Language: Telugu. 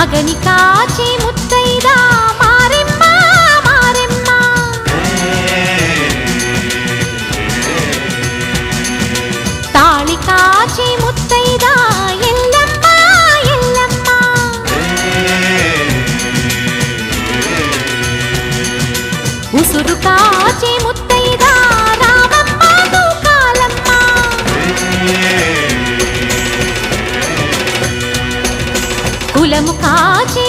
మగని కాచి ముత్తైదా మారెమ్మ మారెమ్మ తాళి కాచి ముత్తైదా ఎల్లమ్మ ఎల్లమ్మ ఉసురు కాచి ముత్తైదా రామమ్మ తూకాలమ్మ కులము కాచి